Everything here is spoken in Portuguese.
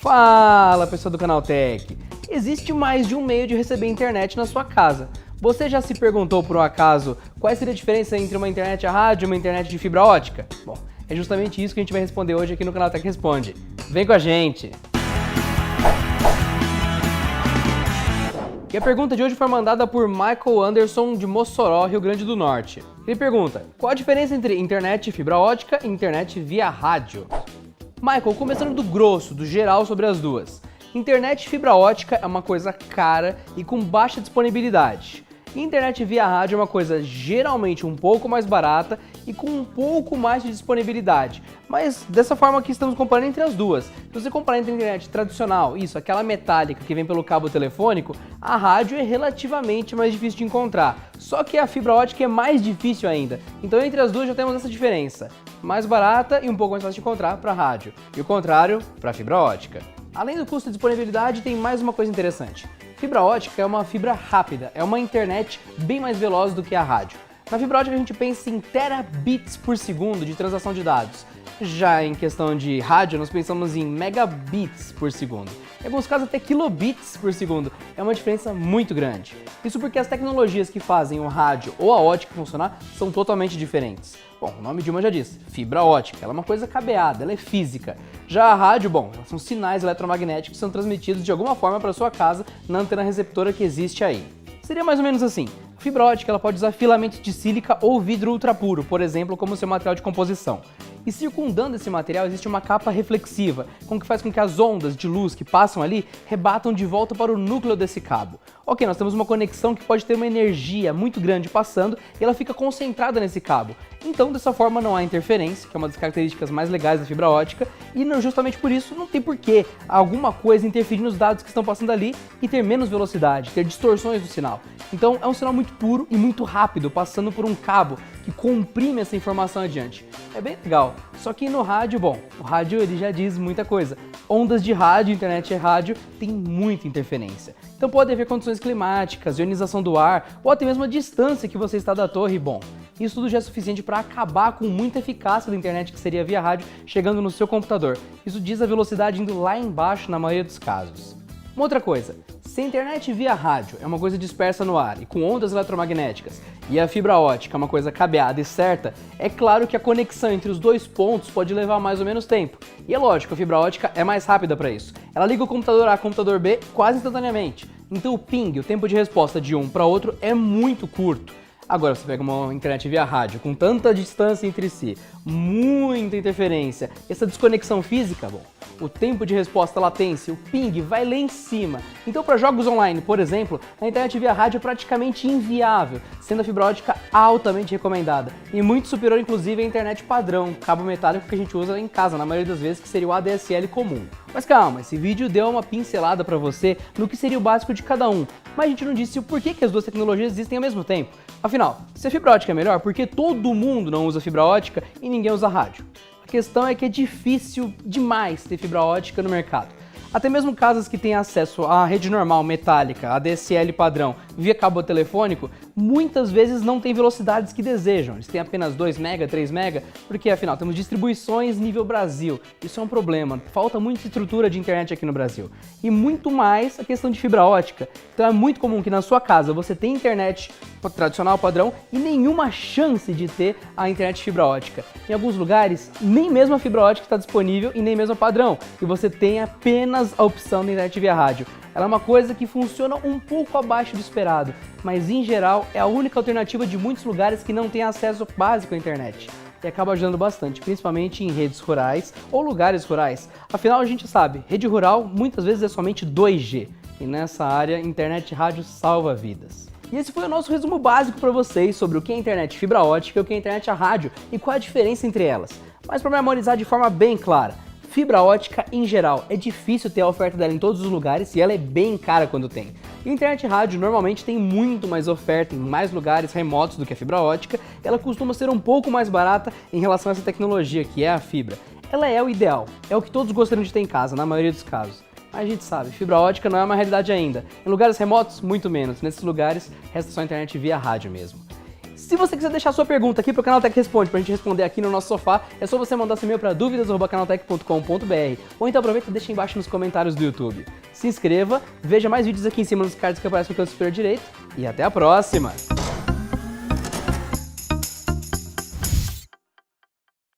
Fala, pessoal do Canal Tech! Existe mais de um meio de receber internet na sua casa. Você já se perguntou por um acaso qual seria a diferença entre uma internet a rádio e uma internet de fibra ótica? Bom, é justamente isso que a gente vai responder hoje aqui no Canal Tech Responde. Vem com a gente! E a pergunta de hoje foi mandada por Michael Anderson, de Mossoró, Rio Grande do Norte. Ele pergunta: qual a diferença entre internet de fibra ótica e internet via rádio? Michael, começando do grosso, do geral sobre as duas. Internet fibra ótica é uma coisa cara e com baixa disponibilidade. Internet via rádio é uma coisa geralmente um pouco mais barata e com um pouco mais de disponibilidade. Mas dessa forma que estamos comparando entre as duas. Se você comparar entre a internet tradicional, isso, aquela metálica que vem pelo cabo telefônico, a rádio é relativamente mais difícil de encontrar. Só que a fibra ótica é mais difícil ainda. Então entre as duas já temos essa diferença. Mais barata e um pouco mais fácil de encontrar para rádio. E o contrário para fibra ótica. Além do custo de disponibilidade, tem mais uma coisa interessante. Fibra ótica é uma fibra rápida, é uma internet bem mais veloz do que a rádio. Na fibra ótica a gente pensa em terabits por segundo de transação de dados. Já em questão de rádio, nós pensamos em megabits por segundo. Em alguns casos até kilobits por segundo. É uma diferença muito grande. Isso porque as tecnologias que fazem o rádio ou a ótica funcionar são totalmente diferentes. Bom, o nome de uma já diz, fibra ótica. Ela é uma coisa cabeada, ela é física. Já a rádio, bom, são sinais eletromagnéticos que são transmitidos de alguma forma para sua casa na antena receptora que existe aí. Seria mais ou menos assim. A fibra ótica ela pode usar filamentos de sílica ou vidro ultrapuro, por exemplo, como seu material de composição. E circundando esse material existe uma capa reflexiva, que faz com que as ondas de luz que passam ali rebatam de volta para o núcleo desse cabo. Ok, nós temos uma conexão que pode ter uma energia muito grande passando e ela fica concentrada nesse cabo. Então, dessa forma não há interferência, que é uma das características mais legais da fibra ótica, e justamente por isso não tem porquê alguma coisa interferir nos dados que estão passando ali e ter menos velocidade, ter distorções do sinal. Então é um sinal muito puro e muito rápido, passando por um cabo que comprime essa informação adiante. É bem legal. Só que no rádio, bom, o rádio ele já diz muita coisa. Ondas de rádio, internet e rádio, tem muita interferência. Então pode haver condições climáticas, ionização do ar, ou até mesmo a distância que você está da torre, bom. Isso tudo já é suficiente para acabar com muita eficácia da internet que seria via rádio chegando no seu computador. Isso diz a velocidade indo lá embaixo na maioria dos casos. Uma outra coisa, se a internet via rádio é uma coisa dispersa no ar e com ondas eletromagnéticas, e a fibra ótica é uma coisa cabeada e certa, é claro que a conexão entre os dois pontos pode levar mais ou menos tempo. E é lógico, a fibra ótica é mais rápida para isso. Ela liga o computador A ao computador B quase instantaneamente. Então o ping, o tempo de resposta de um para outro, é muito curto. Agora você pega uma internet via rádio com tanta distância entre si, muita interferência, essa desconexão física, bom, o tempo de resposta, a latência, o ping vai lá em cima. Então para jogos online, por exemplo, a internet via rádio é praticamente inviável, sendo a fibra ótica altamente recomendada e muito superior inclusive à internet padrão, cabo metálico que a gente usa em casa, na maioria das vezes, que seria o ADSL comum. Mas calma, esse vídeo deu uma pincelada para você no que seria o básico de cada um, mas a gente não disse o porquê que as duas tecnologias existem ao mesmo tempo. Afinal, se a fibra ótica é melhor, por que todo mundo não usa fibra ótica e ninguém usa rádio? A questão é que é difícil demais ter fibra ótica no mercado. Até mesmo casas que têm acesso à rede normal, metálica, ADSL padrão, via cabo telefônico, muitas vezes não têm velocidades que desejam. Eles têm apenas 2 MB, 3 MB, porque afinal temos distribuições nível Brasil. Isso é um problema, falta muita estrutura de internet aqui no Brasil. E muito mais a questão de fibra ótica. Então é muito comum que na sua casa você tenha internet tradicional padrão e nenhuma chance de ter a internet fibra ótica. Em alguns lugares, nem mesmo a fibra ótica está disponível e nem mesmo a padrão. E você tem apenas a opção da internet via rádio. Ela é uma coisa que funciona um pouco abaixo do esperado, mas em geral é a única alternativa de muitos lugares que não têm acesso básico à internet. E acaba ajudando bastante, principalmente em redes rurais ou lugares rurais. Afinal, a gente sabe, rede rural muitas vezes é somente 2G. E nessa área, internet e rádio salva vidas. E esse foi o nosso resumo básico para vocês sobre o que é internet fibra ótica e o que é internet a rádio e qual a diferença entre elas. Mas para memorizar de forma bem clara, fibra ótica, em geral, é difícil ter a oferta dela em todos os lugares e ela é bem cara quando tem. E a internet rádio normalmente tem muito mais oferta em mais lugares remotos do que a fibra ótica, e ela costuma ser um pouco mais barata em relação a essa tecnologia que é a fibra. Ela é o ideal, é o que todos gostariam de ter em casa, na maioria dos casos. Mas a gente sabe, fibra ótica não é uma realidade ainda. Em lugares remotos, muito menos. Nesses lugares, resta só a internet via rádio mesmo. Se você quiser deixar sua pergunta aqui pro Canaltech Responde, pra gente responder aqui no nosso sofá, é só você mandar seu e-mail para dúvidas@canaltech.com.br ou então aproveita e deixa embaixo nos comentários do YouTube. Se inscreva, veja mais vídeos aqui em cima nos cards que aparecem no canto superior direito e até a próxima!